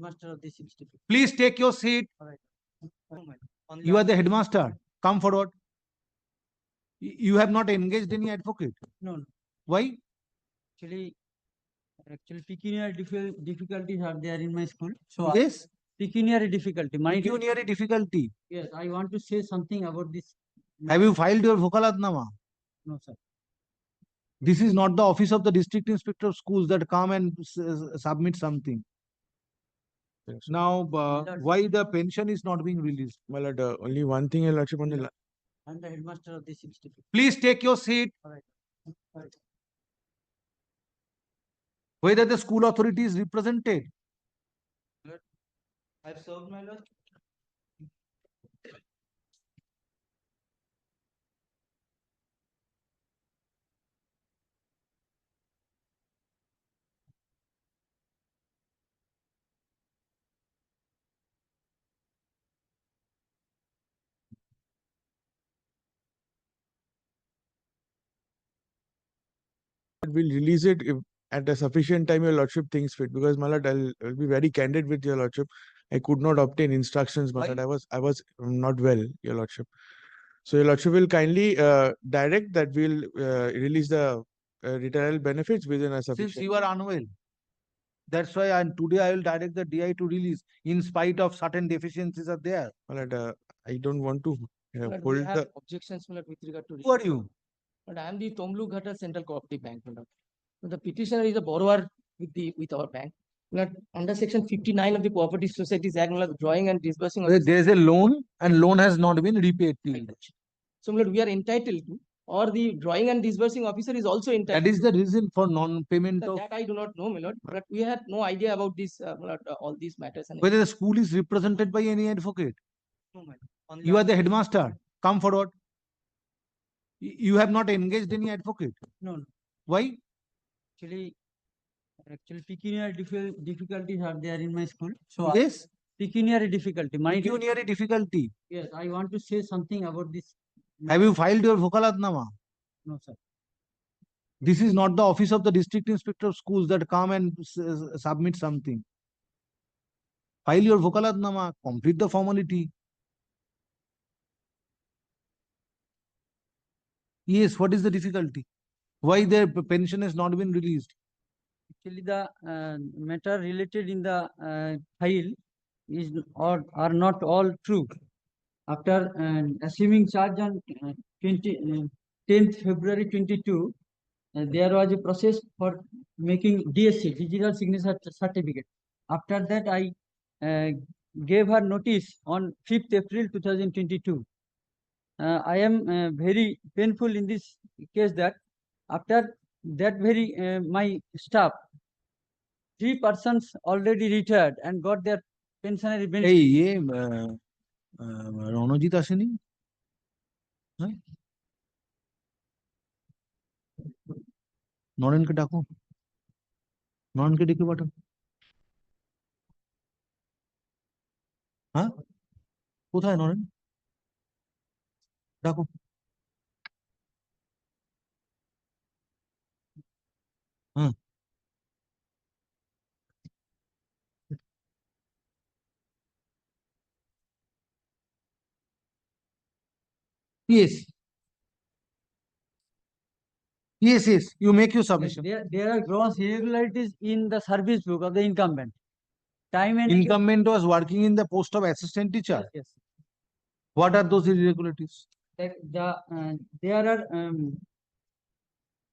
headmaster of this institute. Please take your seat. All right. You are the headmaster. Come forward. You have not engaged any advocate. No, no. Why? Actually, pecuniary difficulties are there in my school. So Yes. pecuniary difficulty. Pecuniary difficulty. Yes, I want to say something about this. Have you filed your Vokalatnama? No, sir. This is not the office of the district inspector of schools that come and submit something. Yes. Now, Lord. why the pension is not being released? My lord, only one thing, Your Lordship, on the Yeah. I'm the headmaster of this institute. Please take your seat. All right. All right. Whether the school authority is represented. I've served my lord. will release it if, at a sufficient time Your Lordship thinks fit. Because my lord, I'll be very candid with Your Lordship. I could not obtain instructions, my Why? lord. I was not well, Your Lordship. So Your Lordship will kindly direct that we'll release the retirement benefits within a Since sufficient. you are unwell. That's why today I will direct the DI to release in spite of certain deficiencies are there. My lord, I don't want to But hold we have the. objections my lord, with regard to. Who are you? But I am the Tomlu Ghata Central Cooperative Bank. My lord. So the petitioner is a borrower with our bank. My lord, under section 59 of the Cooperative Societies Act, my lord, drawing and disbursing. of There is a loan and loan has not been repaid till date. So my lord, we are entitled to, or the drawing and disbursing officer is also entitled. That is the reason for non-payment Sir, of that I do not know, my lord. But we have no idea about this, my lord, all these matters. And whether the school is represented by any advocate. No, madam. Only You are I'm the headmaster. Come forward. You have not engaged any advocate. No, no. Why? Actually, pecuniary difficulties are there in my school. So Yes. pecuniary difficulty. Pecuniary difficulty. Yes, I want to say something about this. Have you filed your Vokalatnama? No, sir. This is not the office of the district inspector of schools that come and submit something. File your Vokalatnama, complete the formality. Yes, what is the difficulty? Why their pension has not been released? Actually, the matter related in the file is or are not all true. After assuming charge on 10th February 22, there was a process for making DSC, digital signature certificate. After that, I gave her notice on 5th April 2022. I am very painful in this case that after that very my staff, 3 persons already retired and got their pensionary benefit. এই রণজিৎ আসেনি? হ্যাঁ? নরেনকে ডাকো। নরেনকে ডেকে পাঠাও। হ্যাঁ? কোথায় নরেন? ডাকো। হ্যাঁ। Yes. Yes, yes. You make your submission. There are gross irregularities in the service book of the incumbent. Time and Incumbent was working in the post of assistant teacher. Yes, yes. What are those irregularities? There are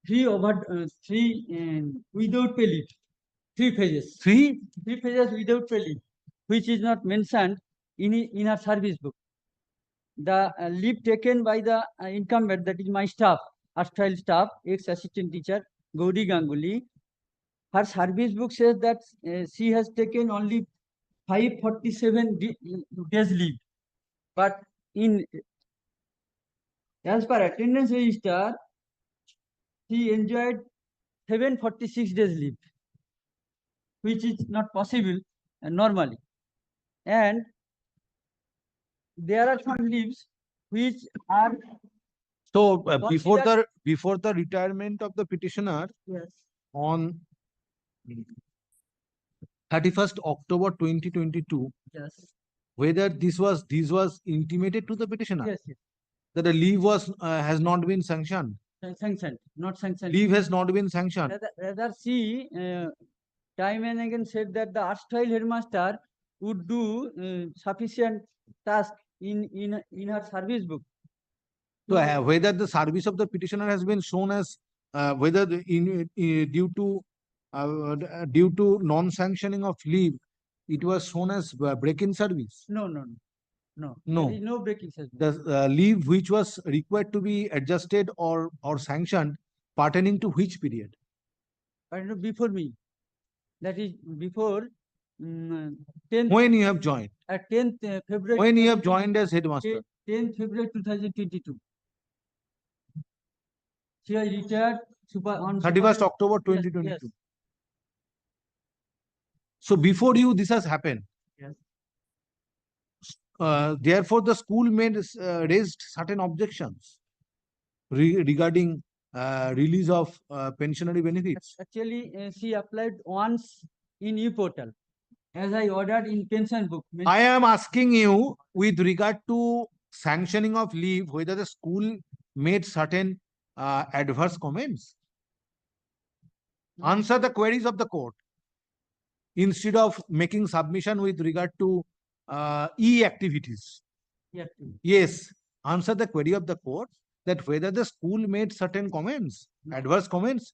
three without pay leave, 3 phases. Three? 3 phases without pay leave, which is not mentioned in our service book. The leave taken by the incumbent, that is my staff, erstwhile staff, ex-assistant teacher Gauri Ganguly. Her service book says that she has taken only 547 days leave, but as per attendance register, she enjoyed 746 days leave, which is not possible normally. And there are some leaves which are So Consider- before the retirement of the petitioner yes, on 31st October 2022, Yes, whether this was intimated to the petitioner yes, yes. that the leave was has not been sanctioned. Sanctioned, not sanctioned. Leave has not been sanctioned. Rather she time and again said that the erstwhile headmaster would do sufficient task in her service book. So whether the service of the petitioner has been shown as whether due to non-sanctioning of leave, it was shown as break in service. No, no, no. No. There is no breaking service. The leave which was required to be adjusted or sanctioned pertaining to which period? But before me, that is before 10th When you have joined? at 10th February. When you have joined as headmaster? 10th February 2022. She was retired on 31st October Yes, 2022. yes. So before you, this has happened. Yes. Therefore, the school raised certain objections regarding release of pensionary benefits. Actually, she applied once in e-portal as I ordered in pension book. I am asking you with regard to sanctioning of leave, whether the school made certain adverse comments. Answer the queries of the court instead of making submission with regard to e-activities. Yes. Yes, answer the query of the court that whether the school made certain comments, adverse comments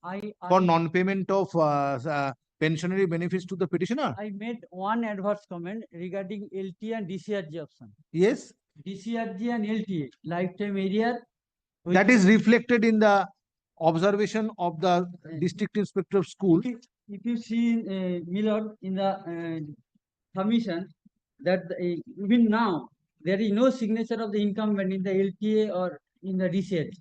for non-payment of pensionary benefits to the petitioner. I made one adverse comment regarding LTA and DCRG option. Yes, DCRG and LTA, lifetime area. that is reflected in the observation of the district inspector of school. If you see in Milord in the submission that even now there is no signature of the incumbent in the LTA or in the DCRG.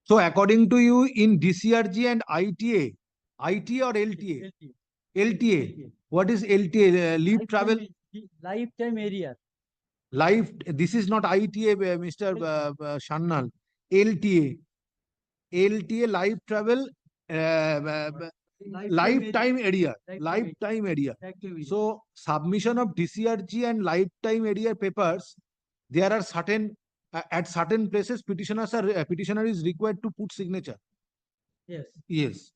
So according to you, in DCRG and ITA or LTA? LTA. What is LTA? Leave travel? Lifetime area. This is not ITA, Mr. Shannal. LTA. LTA, life travel, lifetime area. Lifetime area. So submission of DCRG and lifetime area papers, there are certain at certain places petitioner is required to put signature. Yes. Yes.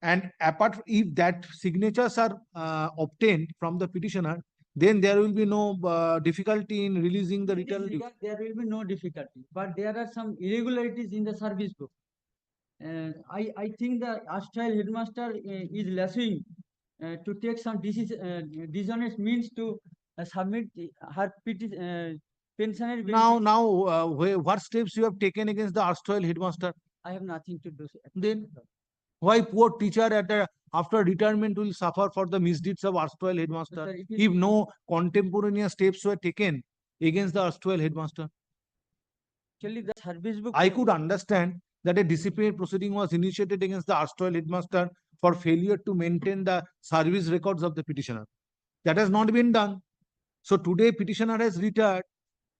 And apart if that signatures are obtained from the petitioner, then there will be no difficulty in releasing the return. There will be no difficulty, but there are some irregularities in the service book. I think the erstwhile headmaster is lacking to take some dishonest means to submit her pensionary. Now, what steps you have taken against the erstwhile headmaster? I have nothing to do. Then why poor teacher after retirement will suffer for the misdeeds of erstwhile headmaster? Sir, If no contemporaneous steps were taken against the erstwhile headmaster, actually the service book. I could understand that a disciplinary proceeding was initiated against the erstwhile headmaster for failure to maintain the service records of the petitioner. That has not been done. So today petitioner has retired.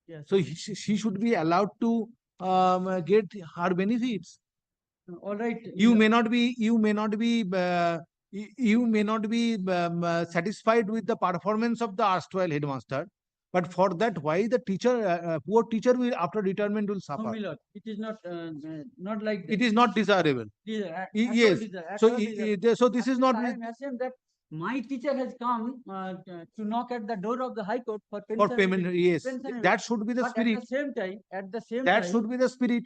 Yes. So she should be allowed to get her benefits. All right. You may not be satisfied with the performance of the erstwhile headmaster, but for that, why the teacher, poor teacher will after retirement will No, suffer? my lord, it is not like that. It is not desirable. Yes. So this is not I am ashamed that my teacher has come to knock at the door of the High Court for for payment. Yes, pension. that should be the But spirit. at the same That time, should be the spirit.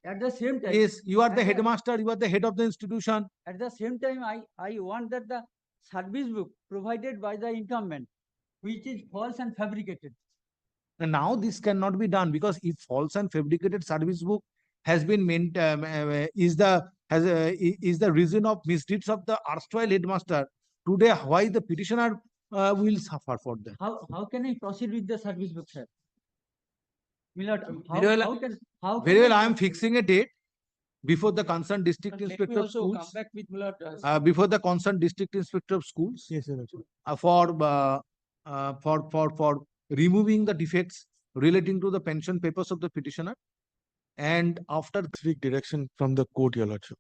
at the same time, Yes, you are the At the- headmaster. You are the head of the institution. at the same time, I want that the service book provided by the incumbent, which is false and fabricated. And now this cannot be done because if false and fabricated service book has been is the reason of misdeeds of the erstwhile headmaster, today why the petitioner will suffer for that? How can I proceed with the service book, sir? Milord, Very well, Very well, I am fixing a date before the concerned district Let me inspector of also come schools. back with Milord, Before the concerned district inspector of schools. Yes, sir. For removing the defects relating to the pension papers of the petitioner. And after Specific direction from the court, Your Lordship.